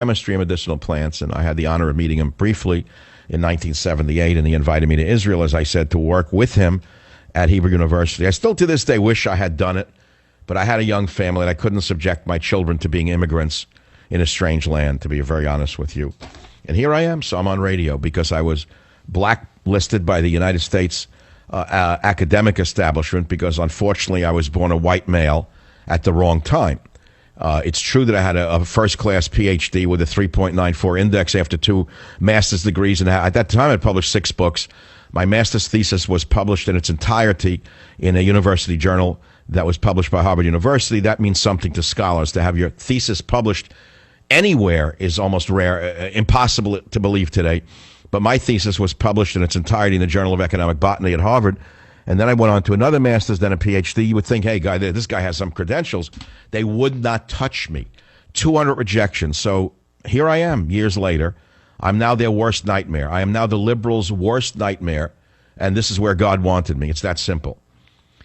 chemistry and medicinal plants, and I had the honor of meeting him briefly in 1978, and he invited me to Israel, as I said, to work with him at Hebrew University. I still to this day wish I had done it, but I had a young family, and I couldn't subject my children to being immigrants in a strange land, to be very honest with you. And here I am, so I'm on radio because I was blacklisted by the United States academic establishment because, unfortunately, I was born a white male at the wrong time. It's true that I had a first-class PhD with a 3.94 index after 2 master's degrees, and at that time I published 6 books. My master's thesis was published in its entirety in a university journal that was published by Harvard University. That means something to scholars. To have your thesis published anywhere is almost rare, impossible to believe today. But my thesis was published in its entirety in the Journal of Economic Botany at Harvard. And then I went on to another master's, then a PhD. You would think, hey, this guy has some credentials. They would not touch me. 200 rejections. So here I am, years later. I'm now their worst nightmare. I am now the liberals' worst nightmare, and this is where God wanted me. It's that simple.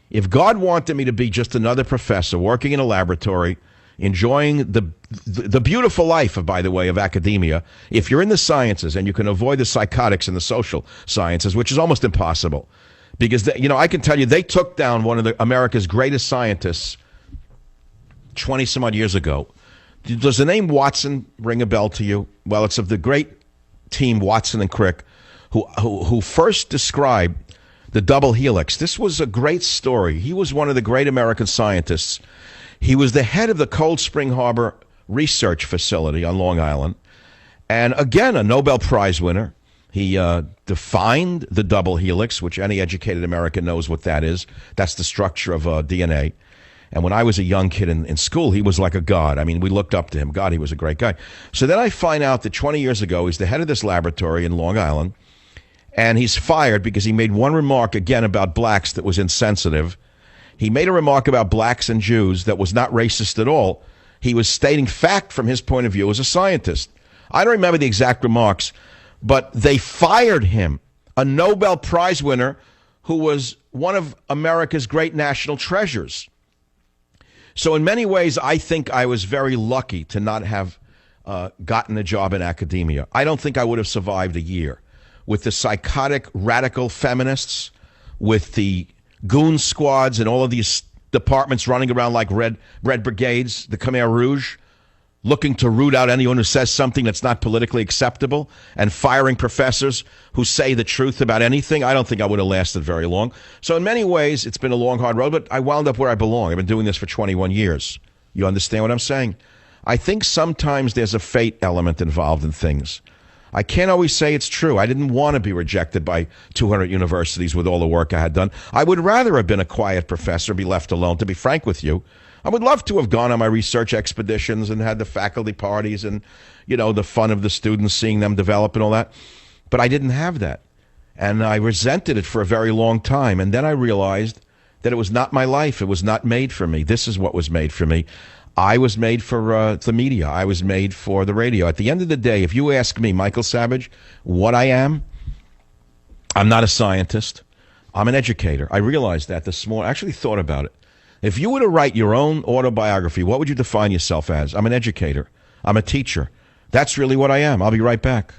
If God wanted me to be just another professor working in a laboratory, enjoying the beautiful life, by the way, of academia, if you're in the sciences and you can avoid the psychotics in the social sciences, which is almost impossible, because, I can tell you, they took down one of America's greatest scientists 20-some-odd years ago. Does the name Watson ring a bell to you? Well, it's of the great team Watson and Crick, who first described the double helix. This was a great story. He was one of the great American scientists. He was the head of the Cold Spring Harbor Research Facility on Long Island. And again, a Nobel Prize winner. He defined the double helix, which any educated American knows what that is. That's the structure of DNA. And when I was a young kid in school, he was like a god. I mean, we looked up to him. God, he was a great guy. So then I find out that 20 years ago, he's the head of this laboratory in Long Island, and he's fired because he made one remark, again, about blacks that was insensitive. He made a remark about blacks and Jews that was not racist at all. He was stating fact from his point of view as a scientist. I don't remember the exact remarks, but they fired him, a Nobel Prize winner who was one of America's great national treasures. So in many ways, I think I was very lucky to not have gotten a job in academia. I don't think I would have survived a year with the psychotic radical feminists, with the goon squads and all of these departments running around like red brigades, the Khmer Rouge, looking to root out anyone who says something that's not politically acceptable, and firing professors who say the truth about anything. I don't think I would have lasted very long. So in many ways, it's been a long, hard road, but I wound up where I belong. I've been doing this for 21 years. You understand what I'm saying? I think sometimes there's a fate element involved in things. I can't always say it's true. I didn't want to be rejected by 200 universities with all the work I had done. I would rather have been a quiet professor, be left alone, to be frank with you. I would love to have gone on my research expeditions and had the faculty parties and, the fun of the students, seeing them develop and all that. But I didn't have that. And I resented it for a very long time. And then I realized that it was not my life. It was not made for me. This is what was made for me. I was made for the media. I was made for the radio. At the end of the day, if you ask me, Michael Savage, what I am, I'm not a scientist. I'm an educator. I realized that this morning. I actually thought about it. If you were to write your own autobiography, what would you define yourself as? I'm an educator. I'm a teacher. That's really what I am. I'll be right back.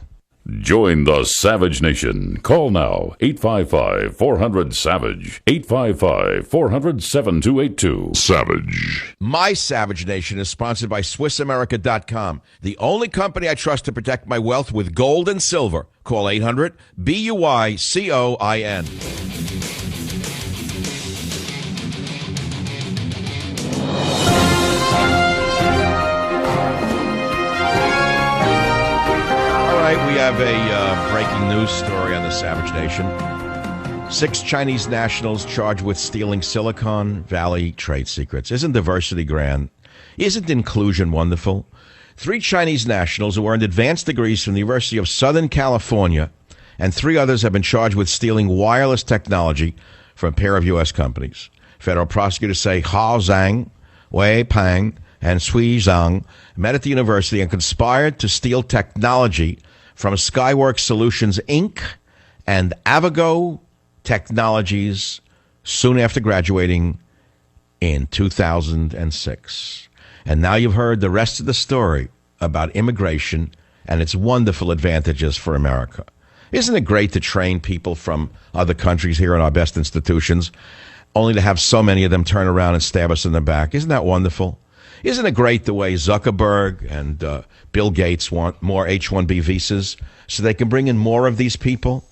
Join the Savage Nation. Call now, 855-400-SAVAGE, 855-400-7282. Savage. My Savage Nation is sponsored by SwissAmerica.com, the only company I trust to protect my wealth with gold and silver. Call 800-BUYCOIN. We have a breaking news story on the Savage Nation. 6 Chinese nationals charged with stealing Silicon Valley trade secrets. Isn't diversity grand? Isn't inclusion wonderful? 3 Chinese nationals who earned advanced degrees from the University of Southern California and 3 others have been charged with stealing wireless technology from a pair of U.S. companies. Federal prosecutors say Hao Zhang, Wei Peng, and Sui Zhang met at the university and conspired to steal technology from Skyworks Solutions, Inc. and Avago Technologies soon after graduating in 2006. And now you've heard the rest of the story. about immigration and its wonderful advantages for America. Isn't it great to train people from other countries here in our best institutions, only to have so many of them turn around and stab us in the back? Isn't that wonderful? Isn't it great the way Zuckerberg and Bill Gates want more H-1B visas so they can bring in more of these people,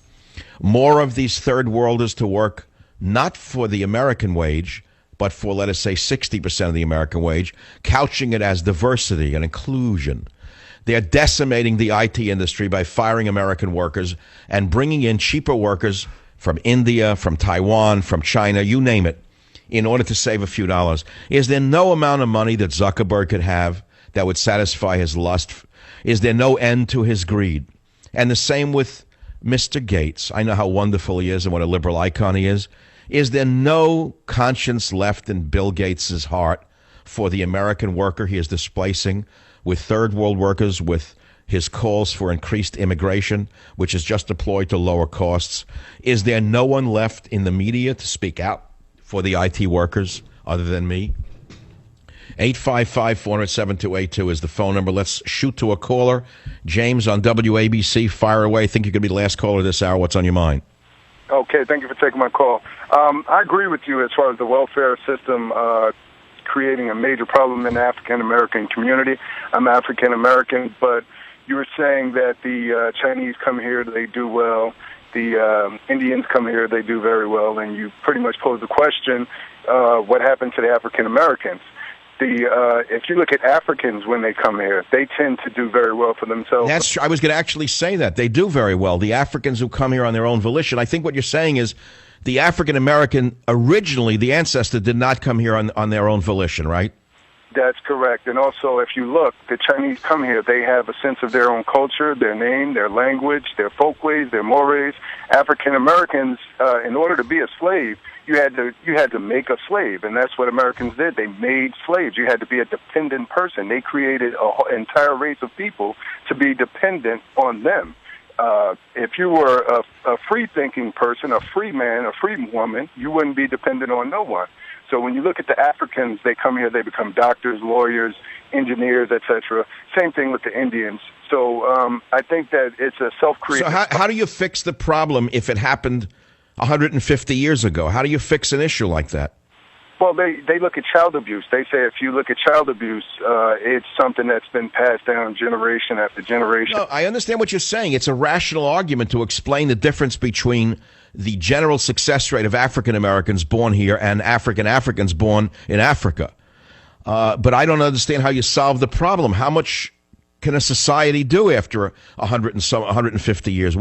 more of these third worlders to work, not for the American wage, but for, let us say, 60% of the American wage, couching it as diversity and inclusion. They're decimating the IT industry by firing American workers and bringing in cheaper workers from India, from Taiwan, from China, you name it, in order to save a few dollars. Is there no amount of money that Zuckerberg could have that would satisfy his lust? Is there no end to his greed? And the same with Mr. Gates. I know how wonderful he is and what a liberal icon he is. Is there no conscience left in Bill Gates' heart for the American worker he is displacing with third world workers, with his calls for increased immigration, which is just deployed to lower costs? Is there no one left in the media to speak out for the IT workers other than me? 855-400-7282 is the phone number. Let's shoot to a caller. James on WABC, fire away. I think you could be the last caller this hour. What's on your mind? Okay, thank you for taking my call. I agree with you as far as the welfare system creating a major problem in the African-American community. I'm African-American, but you were saying that the Chinese come here, they do well. The Indians come here, they do very well. And you pretty much posed the question, what happened to the African-Americans? If you look at Africans when they come here, they tend to do very well for themselves. That's true. I was going to actually say that. They do very well. The Africans who come here on their own volition. I think what you're saying is the African-American, originally, the ancestor, did not come here on their own volition, right? That's correct. And also, if you look, the Chinese come here, they have a sense of their own culture, their name, their language, their folkways, their mores. African-Americans, in order to be a slave, you had to make a slave, and that's what Americans did. They made slaves. You had to be a dependent person. They created an entire race of people to be dependent on them. If you were a free-thinking person, a free man, a free woman, you wouldn't be dependent on no one. So when you look at the Africans, they come here, they become doctors, lawyers, engineers, etc. Same thing with the Indians. So I think that it's a self-created... So how do you fix the problem if it happened 150 years ago? How do you fix an issue like that? Well, they look at child abuse. They say if you look at child abuse, it's something that's been passed down generation after generation. No, I understand what you're saying. It's a rational argument to explain the difference between the general success rate of African Americans born here and Africans born in Africa. But I don't understand how you solve the problem. How much can a society do after 150 years?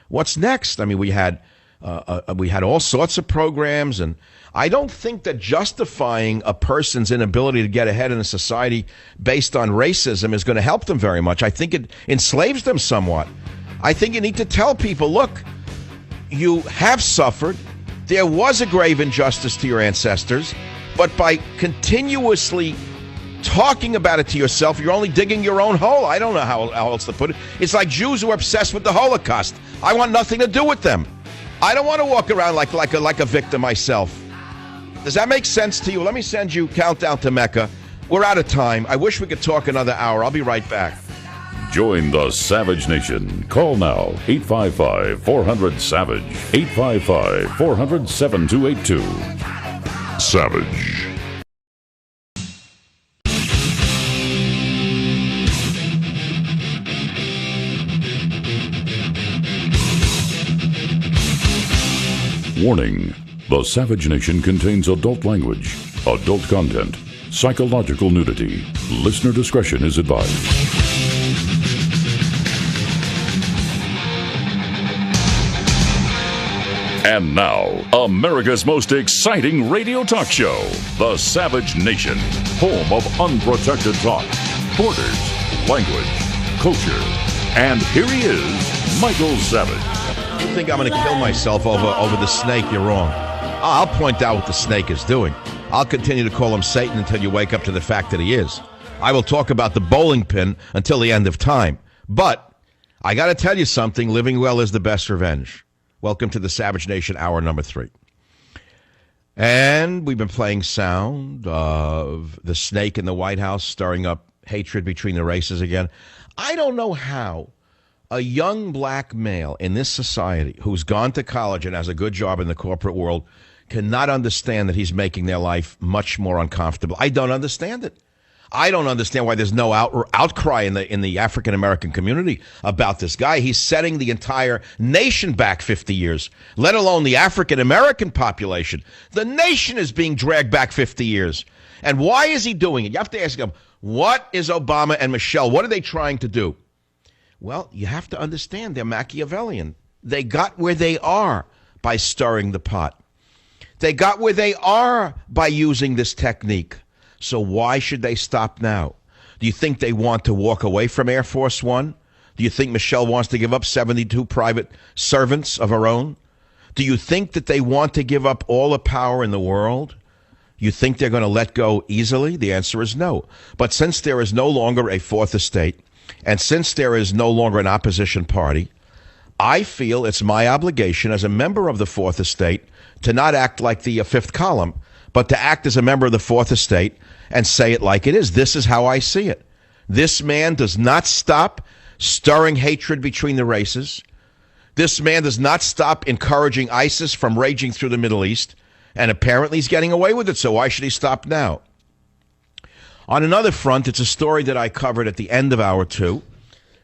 What's next? I mean, we had all sorts of programs, and I don't think that justifying a person's inability to get ahead in a society based on racism is going to help them very much. I think it enslaves them somewhat. I think you need to tell people, look, you have suffered. There was a grave injustice to your ancestors, but by continuously talking about it to yourself, you're only digging your own hole. I don't know how else to put it. It's like Jews who are obsessed with the Holocaust. I want nothing to do with them. I don't want to walk around like a victim myself. Does that make sense to you? Let me send you Countdown to Mecca. We're out of time. I wish we could talk another hour. I'll be right back. Join the Savage Nation. Call now, 855-400-SAVAGE, 855-400-7282. Savage. Warning. The Savage Nation contains adult language, adult content, psychological nudity. Listener discretion is advised. And now, America's most exciting radio talk show, The Savage Nation, home of unprotected talk, borders, language, culture. And here he is, Michael Savage. You think I'm going to kill myself over the snake? You're wrong. I'll point out what the snake is doing. I'll continue to call him Satan until you wake up to the fact that he is. I will talk about the bowling pin until the end of time. But I got to tell you something. Living well is the best revenge. Welcome to the Savage Nation, hour number 3. And we've been playing sound of the snake in the White House stirring up hatred between the races again. I don't know how a young black male in this society who's gone to college and has a good job in the corporate world cannot understand that he's making their life much more uncomfortable. I don't understand it. I don't understand why there's no outcry in the African American community about this guy. He's setting the entire nation back 50 years, let alone the African American population. The nation is being dragged back 50 years. And why is he doing it? You have to ask him, what is Obama and Michelle, what are they trying to do? Well, you have to understand they're Machiavellian. They got where they are by stirring the pot. They got where they are by using this technique. So why should they stop now? Do you think they want to walk away from Air Force One? Do you think Michelle wants to give up 72 private servants of her own? Do you think that they want to give up all the power in the world? You think they're going to let go easily? The answer is no. But since there is no longer a fourth estate, and since there is no longer an opposition party, I feel it's my obligation as a member of the fourth estate to not act like the fifth column, but to act as a member of the fourth estate and say it like it is. This is how I see it. This man does not stop stirring hatred between the races. This man does not stop encouraging ISIS from raging through the Middle East. And apparently he's getting away with it, so why should he stop now? On another front, it's a story that I covered at the end of hour 2.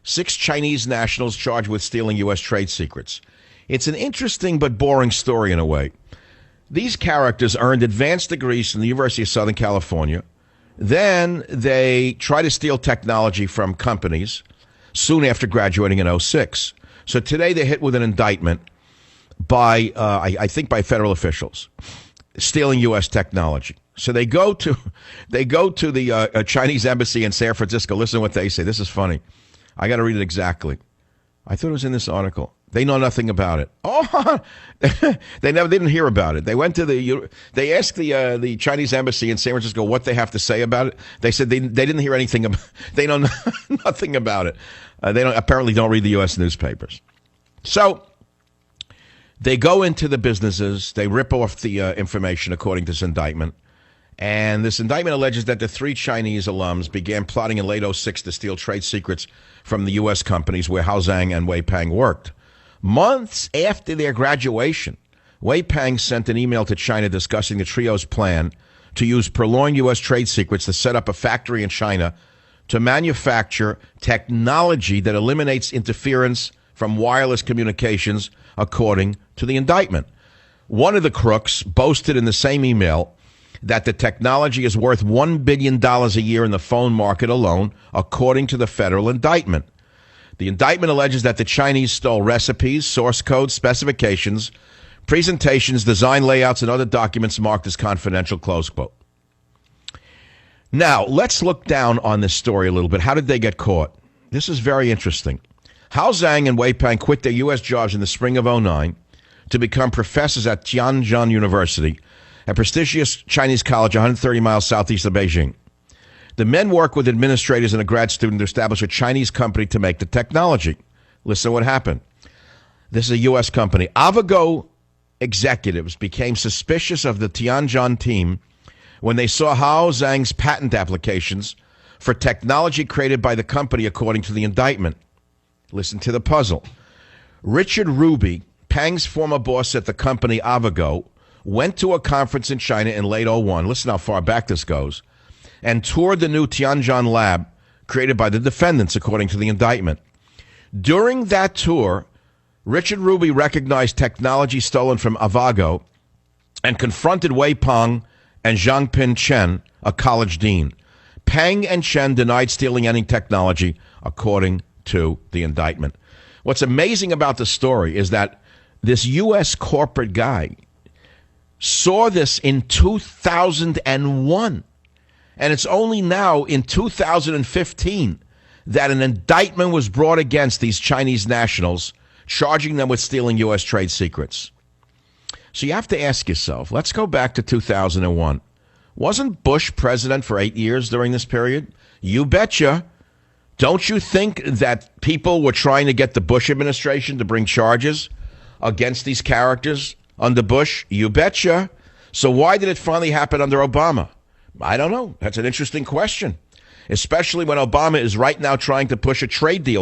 6 Chinese nationals charged with stealing U.S. trade secrets. It's an interesting but boring story in a way. These characters earned advanced degrees from the University of Southern California. Then they try to steal technology from companies soon after graduating in 2006. So today they're hit with an indictment by, I think, by federal officials, stealing U.S. technology. So they go to the Chinese embassy in San Francisco. Listen to what they say. This is funny. I got to read it exactly. I thought it was in this article. They know nothing about it. Oh, they didn't hear about it. They went to they asked the Chinese embassy in San Francisco what they have to say about it. They said they didn't hear anything. They know nothing about it. They apparently don't read the U.S. newspapers. So they go into the businesses. They rip off the information according to this indictment. And this indictment alleges that the 3 Chinese alums began plotting in late 2006 to steal trade secrets from the U.S. companies where Hao Zhang and Wei Peng worked. Months after their graduation, Wei Peng sent an email to China discussing the trio's plan to use purloined U.S. trade secrets to set up a factory in China to manufacture technology that eliminates interference from wireless communications, according to the indictment. One of the crooks boasted in the same email that the technology is worth $1 billion a year in the phone market alone, according to the federal indictment. The indictment alleges that the Chinese stole recipes, source codes, specifications, presentations, design layouts, and other documents marked as confidential, close quote. Now, let's look down on this story a little bit. How did they get caught? This is very interesting. Hao Zhang and Wei Peng quit their U.S. jobs in the spring of 2009 to become professors at Tianjin University, a prestigious Chinese college 130 miles southeast of Beijing. The men work with administrators and a grad student to establish a Chinese company to make the technology. Listen to what happened. This is a U.S. company. Avago executives became suspicious of the Tianjin team when they saw Hao Zhang's patent applications for technology created by the company, according to the indictment. Listen to the puzzle. Richard Ruby, Peng's former boss at the company Avago, went to a conference in China in late 2001, listen how far back this goes, and toured the new Tianjin lab created by the defendants, according to the indictment. During that tour, Richard Ruby recognized technology stolen from Avago and confronted Wei Peng and Zhangpin Chen, a college dean. Peng and Chen denied stealing any technology, according to the indictment. What's amazing about the story is that this U.S. corporate guy saw this in 2001. And it's only now in 2015 that an indictment was brought against these Chinese nationals, charging them with stealing U.S. trade secrets. So you have to ask yourself, let's go back to 2001. Wasn't Bush president for 8 years during this period? You betcha. Don't you think that people were trying to get the Bush administration to bring charges against these characters under Bush? You betcha. So why did it finally happen under Obama? I don't know. That's an interesting question. especially when Obama is right now trying to push a trade deal with